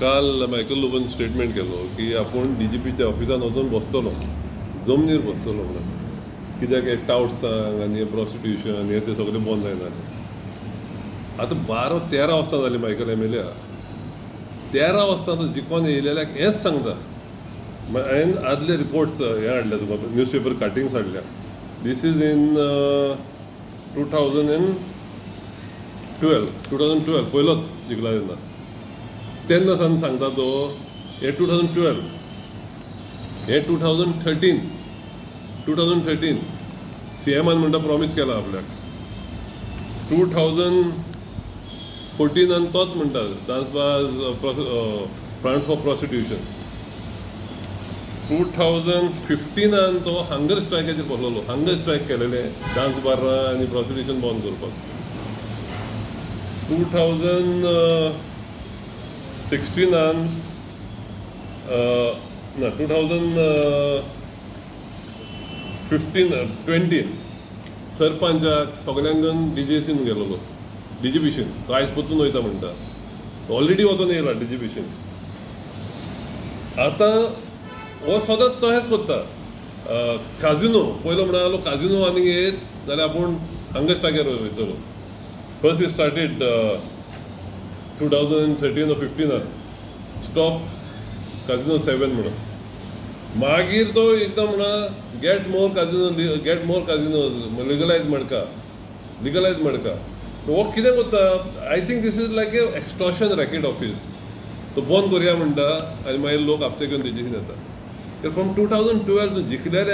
काल Michael low bun statement केलो की आपूण DGPच्या ऑफिसान वचून बसतलो, जमनीर बसतलो म्हणून. कित्याक हे टाउट्सांक आनी प्रॉस्टिट्यूशन हे ते सगळें बंद जायना. आतां 12-13 वर्सां जालीं मायकल MLA. 13 वर्सां तो जिखोन येयलेल्याक हेंच सांगता. हांवें आदले रिपोर्ट्स हे हाडल्या तुका, न्यूजपेपर कटिंग्स हाडल्या. दीस इज इन 2012 पयलोच जिखला तेन्ना सावन सांगता तो हे 2012 हे 2013 CMान म्हणटा प्रॉमीस केला आपल्याक. 2014 तोच म्हणटा dance bar front for prostitution. 2015 तो हंगर स्ट्रायकाचेर बसलोलो. हंगर स्ट्रायक केलेले डान्स बारां आनी प्रॉस्टिट्यूशन बंद करपाक. 2016 2020 सरपंचाक सगळ्यांकन DGPCन गेलोलो. DGPCन तो आयज परतून वयता म्हणटा. ऑलरेडी वचून येयला DGPCन. आतां हो सदांच तशेंच करता. काजिनो पयलो म्हणटालो काजिनो आनी येत जाल्यार आपूण हांगा स्ट्रायकार वयतलो. First he started 2013 or 15 stop casino 7 म्हणून. मागीर तो एकदम म्हणा गेट मोर काजिनो लिगलायज मडका. हो कितें करता? I think this is like a extortion racket office. तो बंद करुया म्हणटा आनी मागीर लोक हप्ते घेवन तेजे कडेन येता. फ्रॉम 2012 तूं जिखल्यार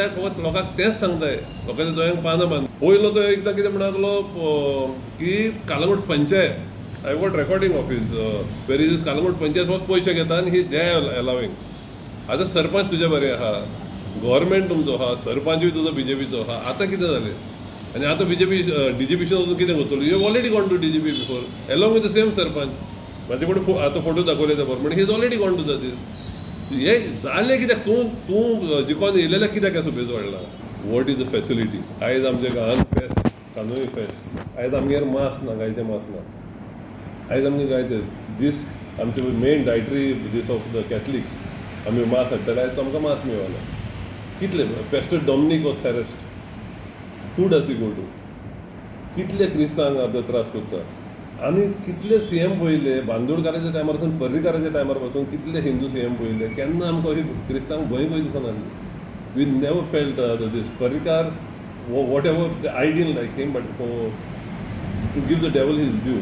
लोकांक तेंच सांगताय. लोकांच्या दोळ्यांक पानां बांद. पयलो तो एकदां कितें म्हणलो की Calangute panchayat, I what recording office where is Calangute panchayat हो पयशे घेता आनी ही दे अलाविंग. आतां सरपंच तुजे बरें आहा, गव्हर्मेंट तुमचो आहा, सरपंचूय तुजो BJPचो आहा. आतां कितें जालें? आनी आतां DGPCन वचून कितें करतलो? You already gone to DGP before along with the same sarpanch. म्हाजे कडेन आतां फोटो दाखयले ते बरोबर. He is already gone to this. हे जालें कित्याक? तूं जिखोन येयलेल्या कित्याक ह्या सुबेज वाडला? What is the facility? आयज आमच्या गांवांत फेस्त, कांदोळी फेस्त. आयज आमगेर मास ना, गायचे मास ना. आयज आमगे गायते दीस आमचे main dietary dish of the Catholics आमी मास हाडटाले. आयज आमकां मास मेळना. कितले pastor Dominic was harassed. Who does he go to? कितले क्रिस्तांक आतां त्रास करता. आमी कितले CM पळयले बांदोडकाराच्या टायमार पासून पर्रीकाराच्या टायमार पासून कितले हिंदू CM पळयले. केन्ना आमकां अशी क्रिस्तांक भंय दिसना नासली. We never felt this. Parrikar whatever I didn't like him but to give the devil his due.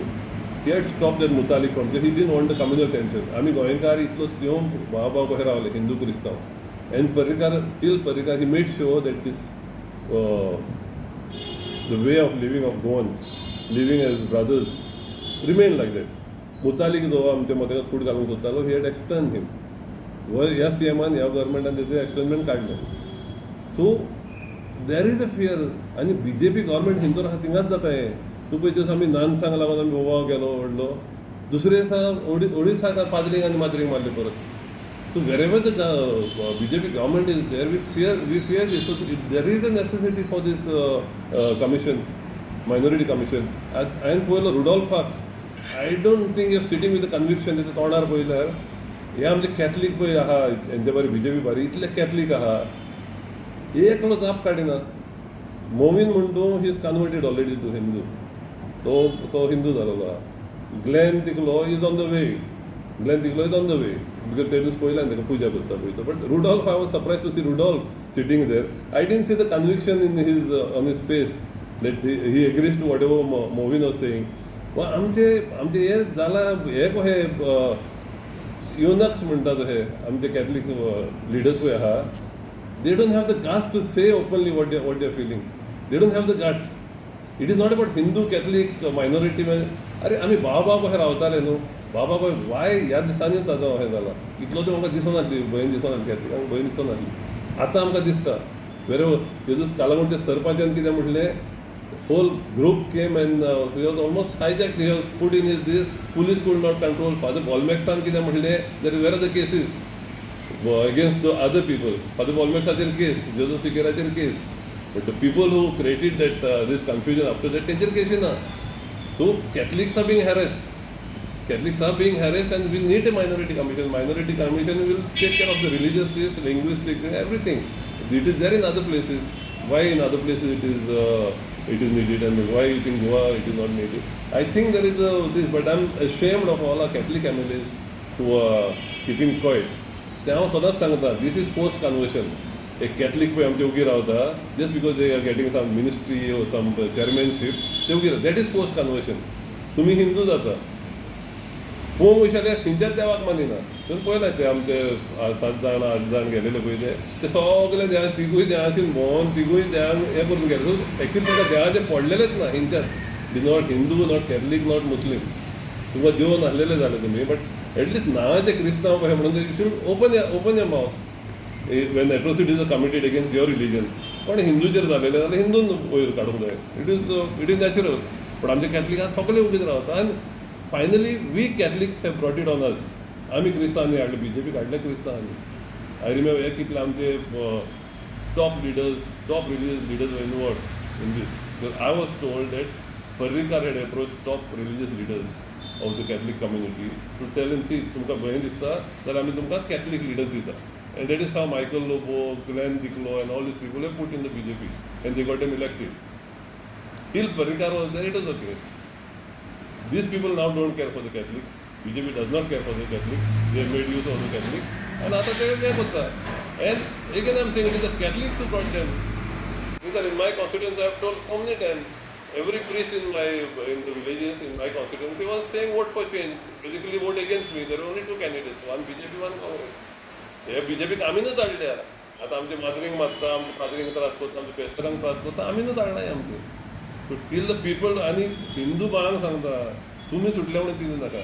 He had stopped that Mutalik from because he didn't want the communal tension. आमी गोंयकार इतलो येवन भाव कशे रावले हिंदू क्रिस्तांव. And Parrikar he made sure that this the way of living of Goans, living as brothers, remained like that. Mutalik जो आमच्या मताक फूट घालूंक सोदतालो, he had externed him. ह्या CMान ह्या गव्हर्मेंटान तेजें एक्सटर्नमेंट काडलें. So there is a fear. आनी BJP गव्हर्मेंट हिंदूर आहा थिंगाच जाता हें. तूं पळय दिवस आमी नानसांग लागून आमी बोवाळ गेलो व्हडलो. दुसरे दिसा ओडिसाक पाद्रींक आनी माद्रींक मारले परत. So wherever the BJP government is there we fear this. So there is a necessity for this commission, minority commission. हांवें पळयलो रुडॉल्फाक. I don't think if sitting with the conviction तेच्या तोंडार पळयल्यार हे आमचे कॅथलीक पळय आहा हेंचे बरें BJP बरें इतले कॅथलीक आहा एकलो जाप काडिना. मोमीन म्हण तूं he is converted already to Hindu. तो हिंदू जालोलो आहा. ग्लेन तिकलो is on the way because ते दीस पयल्यान ताका पुजा करता पळयतो. But Rudolph I was surprise to see Rudolph sitting there. I didn't see the conviction in his on his face let he agrees to whatever Mauvin was saying. आमचे हे जाला हे कशे युनक्स म्हणटा तशे आमचे कॅथलीक लिडर्स पळय आहा. They don't have the guts to say openly what they are feeling. They don't have the guts. It is not about Hindu Catholic minority. अरे आमी भाव कशे रावताले न्हू. भाव वाय ह्या दिसांनी ताजो अशें जाला. इतलो तो म्हाका दिसूं नासली भंय दिसूं नासली कॅथलिकांक भंय दिसूं नासली. आतां आमकां दिसता वेरेवर तेजूच कालंगूटच्या सरपंचान कितें म्हटलें whole group came and he was almost hijacked. He was put in is this police could not control. Father बॉलमॅक्सान कितें म्हटलें that there are the cases against the other people. Father बॉलमॅक्साचेर केस, जोजफ सिकेराचेर case. But the people who created that this confusion after that, तेंचेर केसी ना. So Catholics are being harassed. Catholics are being harassed, and we need a minority commission. Minority commission will take care of the religious list, linguistic, everything. It is there in other places. Why in other places it is needed, and why you think Goa it is not needed? I think there is this, but I'm ashamed of all our Catholic MLAs who are keeping quiet. ते हांव सदांच सांगता, this is post conversion. एक Catholic पळय आमचे उगी रावता, just because they are getting some ministry or some chairmanship, ते उगी रावता. That is post conversion. तुमी हिंदू जाता, पोवंक वयशाले खंयच्याच देवाक मानिना. तुमी पळयलां ते आमचे 7 जाण 8 जाण गेलेले पळय ते सगळे देवा तिगूय देवांशीन भोंवन तिगूय देवांक हें करून गेले. सो एक्चुअली ताका देवाचे पडलेलेच ना हिंच्यात. Not Hindu, not Catholic, not Muslim. तुमकां देव नासलेले जाले तुमी, बट एटलीस्ट नांवाचे क्रिस्तांव कशें म्हणून you should open your mouth. when atrocities are committed against your religion, पण हिंदूचेर जालेले जाल्यार हिंदून वयर काडूंक जाय. It is natural. पण आमचे कॅथलिक आज सगळे उगीत रावता. आनी finally we Catholics have brought it on us. आमी क्रिस्तांवांनी हाडले, बीजेपी काडले क्रिस्तांवांनी. आय रिमेंबर हे कितले आमचे top religious leaders were involved in this. Because I was told that Parrikar had approach top religious leaders of the Catholic community to tell him, see तुमकां भंय दिसता जाल्यार आमी तुमकां कॅथलिक लिडर्स दिता. And that is how Michael Lobo, Glenn Diclo and all these people were put in the BJP and they got them elected. Till Parrikar was there, it was okay. These people now don't care for the Catholics. BJP does not care for the Catholics. They have made use of the Catholics. And after they have done. And again I'm saying it is the Catholics who brought them. Because in my constituency I have told so many times, every priest in the villages in my constituency was saying vote for change. Basically vote against me. There were only two candidates, one BJP, one Congress. हे बीजेपीक आमीनूच हाडल्या. आतां आमचे माजरींक मारता, आमच्या फादरींक त्रास करता, आमच्या पेस्टरांक त्रास करता, आमीनूच हाडलाय आमचे. So tell the people. आनी हिंदू भावांक सांगता, तुमी सुटले म्हणून तिनू नाका.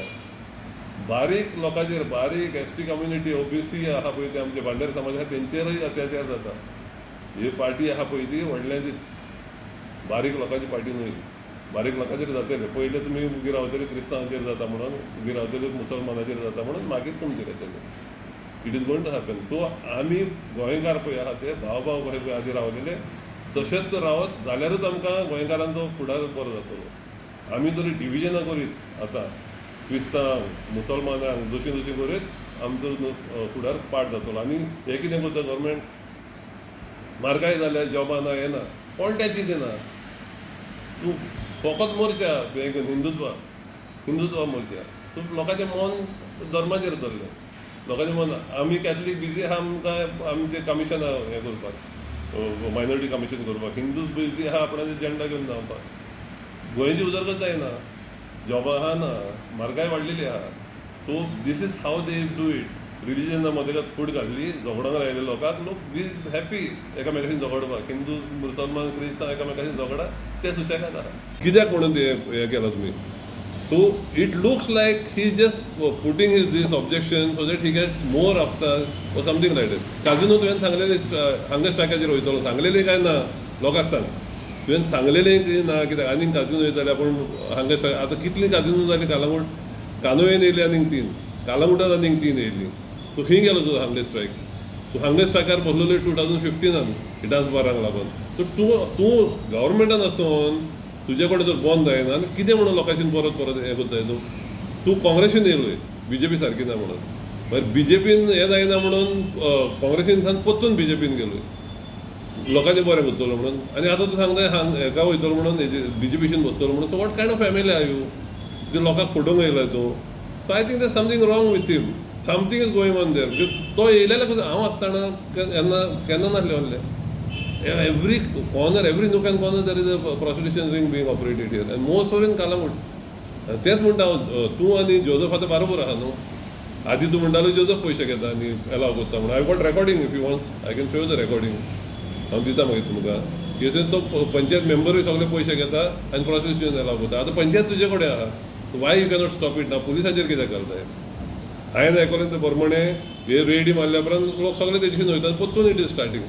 बारीक लोकांचेर, बारीक एसटी कम्युनिटी, ओबीसी आहा पळय ते आमचे भांडेर समाज आहा तेंचेरय अत्याचार जाता. ही पार्टी आहा पळय ती व्हडल्यांचीच, बारीक लोकांची पार्टी न्हय. बारीक लोकांचेर जातले. पयले तुमी उगी रावतले क्रिस्तांवांचेर जाता म्हणून, उगी रावतले मुसलमानाचेर जाता म्हणून, मागीर तुमचेर येतले. It is going to happen. So आमी गोंयकार पळय आहा ते भाव कशे पळय आदी रावलेले तशेंच रावत जाल्यारूच आमकां गोंयकारांचो फुडार बरो जातलो. आमी जरी डिविजनां करीत आतां क्रिस्तांव मुसलमानांक जशी करीत आमचो फुडार पाड जातलो. आनी हें कितें करता गव्हर्मेंट, म्हारगाय जाल्या, जॉबां ना, हें ना, कोण टॅक्सी दिना. तूं फकत मोरच्या हिंदुत्वा मोरच्या. तूं लोकांचें मन धर्माचेर धरलें. लोकांचें मन आमी कॅथलीक बिजी आहा आमकां आमचें कमिशन हें करपाक, मायनॉरिटी कमिशन करपाक. हिंदू बिजी आहा आपणाचे झेंडा घेवन धांवपाक. गोंयची उदरगत जायना, जॉबां आहा ना, म्हारगाय वाडलेली आहा. So this is how they do it. रिलिजना मदेगात फूट घातली, झगडोंक लायले लोकांक. लोक बीज हॅप्पी एकामेकाशी झगडपाक. हिंदू मुसलमान क्रिस्तांव एकामेकाशी झगडा, ते सुशेगाद आहा. कित्याक म्हणून हें केलां तुमी? So it looks like he's just putting his objection so that he gets more after or something like that. काजिनो तुवें सांगलेलें हांगा स्ट्रायकाचेर वयतलो, सांगलेलें काय ना लोकांक सांग. तुवें सांगलेलें ना कित्याक आनीक काजिनो येताले पूण हांगा स्ट्रायक. आतां कितलीं काजिनो जालीं कालांगूट? कानोयेन येयली आनीक 3, कालांगुटात आनीक 3 येयलीं. सो खंय गेलो तुजो हांगा स्ट्रायक? तूं हांगा स्ट्रायकार बसलोले 2015 डान्स बारांक लागून. सो तूं गव्हर्मेंटान आसून तुजे कडेन जर बंद जायना आनी कितें म्हणून लोकांशी परत हें करताय तूं काँग्रेसीन येयलोय बीजेपी सारकी ना म्हणून. मागीर बीजेपीन हें जायना म्हणून काँग्रेसीन सान परतून बीजेपीन गेलोय लोकांचें बरें करतलो म्हणून. आनी आतां तूं सांगताय हेका वयतलो म्हणून बीजेपीशीन बसतलो म्हणून. So what kind of family are you? तुजे लोकांक फोटोंक येयलाय तूं. So I think there something wrong with him. Something is going on there. तो येयलेलो हांव आसतना केन्ना नासलें आहलें. Every corner, every nook and corner, there is a prostitution ring being operated here, and most of it in Kalamut. तेच म्हणटा हांव, तूं आनी जोझफ आतां बरोबर आहा न्हू. आदी तूं म्हणटालो जोझफ पयशे घेता आनी एलाव करता म्हणून. I got recording if you wants I can show you the recording. हांव दिता मागीर तुमकां. केसीन तो पंचायत मेंबरूय सगळे पयशे घेता आनी प्रॉस्टिट्यूशन एलाव करता. आतां पंचायत तुजे कडेन आहा. Y you cannot stop it ना? पुलिसाचेर कित्याक घालताय? हांवें आयकलें तें बरमणे हे रेडी मारल्या उपरांत लोक सगळे तेजेशीन वयतात. परतून इट इज स्टार्टींग.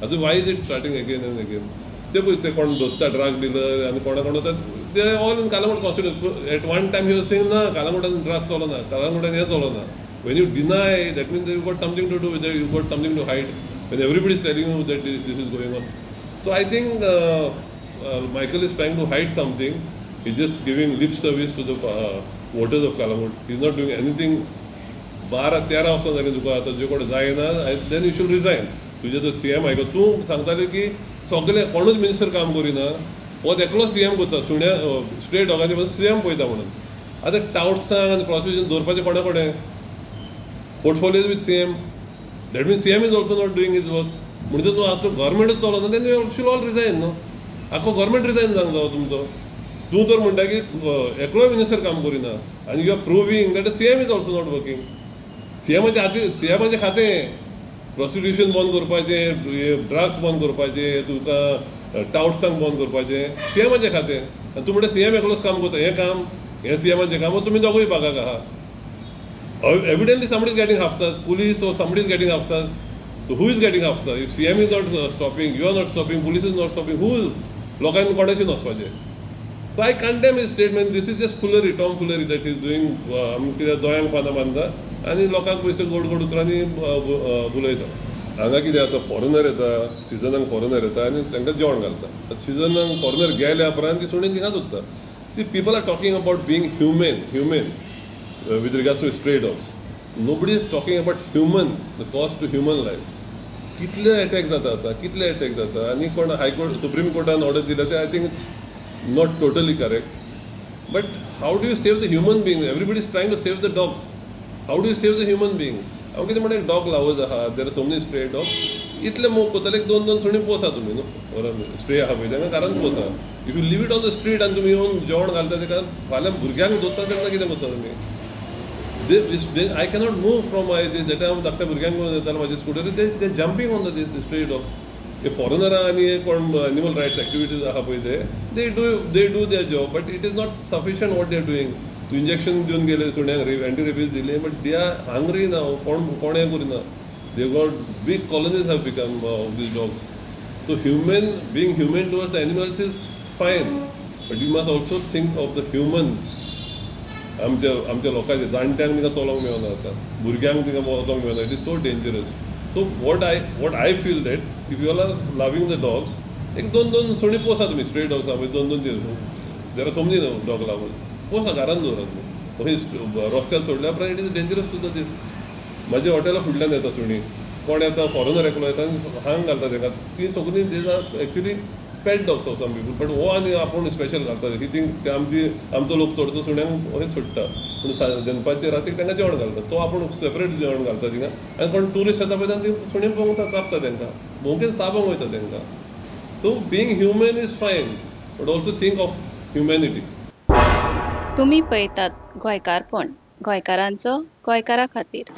आतां Y is it starting again end again? ते पळय ते कोण धरता ड्रग डिलर आनी कोणा ते all in Calangute constituency. At one time you saying ना कालांगुटान ड्रग्स चलो ना, कालांगुटान हें चलो ना. When you deny that means you got something to do with you got something to hide. When everybody is telling you that this is going on. So I think Michael is trying to hide something. He's just giving lip service to the waters of Calangute is not doing anything. 12-13 वर्सां जालीं तुका आतां तुजे कडेन जायना, then you should resign. तुजे तो CM आयको तूं सांगताले की सगळे कोणूच मिनिस्टर काम करिना, हो एकलो CM करता, सुण्या स्ट्रे डॉगांचे बस CM पळयता म्हणून. आतां टाउट्सांक आनी प्रॉसिक्युशन दवरपाचें कोणा कडेन? Portfolios with CM. That means CM is also not doing is work. म्हणजे तूं आतां गव्हर्मेंटूच चलना, then you should all resign न्हू. आख्खो गव्हर्मेंट रिजायन जावंक जावो तुमचो. तूं तर म्हणटा की एकलो मिनिस्टर काम करिना आनी you are proving that CM is also not working. सीएमाचें खातें प्रॉसिक्युशन बंद करपाचें, ड्रग्स बंद करपाचें, तुका टाउट्सांक बंद करपाचें, सीएमाचें खातें. आनी तूं म्हणटा CM एकलोच काम करता. हें काम, हें CMाचें काम, तुमी दोगूय भागाक आहा. Evidently somebody is getting haftas, police or somebody is getting haftas. So who is getting haftas? If CM is not stopping, you are not stopping, police is not stopping, who is? लोकांनी कोणाची नसपाचें. So I condemn his statement. This is just foolery, tomfoolery that he is doing. कितें दोयांक पानां बांदता आनी लोकांक पयशे गोड गोड उतरांनी बुलयता. हांगा कितें जाता, फॉरेनर येता, सिजनाक फॉरेनर येता आनी तांकां जेवण घालता. सिजनाक फॉरेनर गेल्या उपरांत ती सुणीं थिंगाच उरता. See, people are talking about being human with regards to stray dogs. Nobody is talking about human, the cost to human life. कितले अटॅक जाता आतां, कितले अटॅक जाता. आनी कोण हायकोर्ट, सुप्रीम कोर्टान ऑर्डर दिला ते I think it's not totally correct. But how do you save the human beings? Everybody is trying to save the dogs. How do you save the human beings? हांव कितें म्हणटा, dog lovers आहा, there are so many stray dog. इतले मोग कोताले 2-2 सुणी पोसा तुमी न्हू. स्ट्रे आहा पळय तांकां कारण पोसा. If you leave it on the street आनी तुमी येवन जेवण घालता ताका, फाल्यां भुरग्यांक धरता तेन्ना कितें करता तुमी? I cannot move from that हांव धाकट्या भुरग्यांक घेवन येतालो म्हाजे स्कुटर, ते jumping on the stray dog. हे फॉरेनरां आनी कोण एनिमल रायट्स एक्टिविटीज आहा पळय they do their job, but it is not sufficient what they are doing. Injection दिवन गेले सुण्याक, एंटी रेबीज दिले, but they are hungry now. कोण हें करिना. They got big colonies have become of this dog. So being human towards animals is fine, but you must also think of the humans. आमच्या लोकांचे जाणट्यांक तिका चलोवंक मेळना आतां, भुरग्यांक तिका वचोंक मेळना. It is so dangerous. So what I feel that if you are loving the dogs, एक 2-2 सुणी पोसा तुमी, स्ट्रे डॉग्स आहा 2-2 there are so many dog lovers, पोसा घरान दवरात न्हू. रस्त्यार सोडल्या उपरांत it is dangerous to the this. म्हाज्या हॉटेला फुडल्यान येता सुणी, कोण येता, फॉरेनर एकलो येता आनी हांग घालता ताका. ती सगळीं these are actually pet dogs of some people. But हो आनी आपूण स्पेशल घालता. ही थिंक आमचो लोक चडसो सुण्यांक अशें सोडटा, पूण दनपारचे रातीक तांकां जेवण घालता. तो आपूण सेपरेट जेवण घालता थिंगा. आनी कोण ट्युरिस्ट येता पळय ती सुणी पोंगता, चाबता तांकां, भोंवकेन चाबोंक वयता तांकां. So being human is fine, but also think of humanity. तुम्ही पळयतात गोंयकारपण, गोंयकारांचो गोंयकारा खातीर.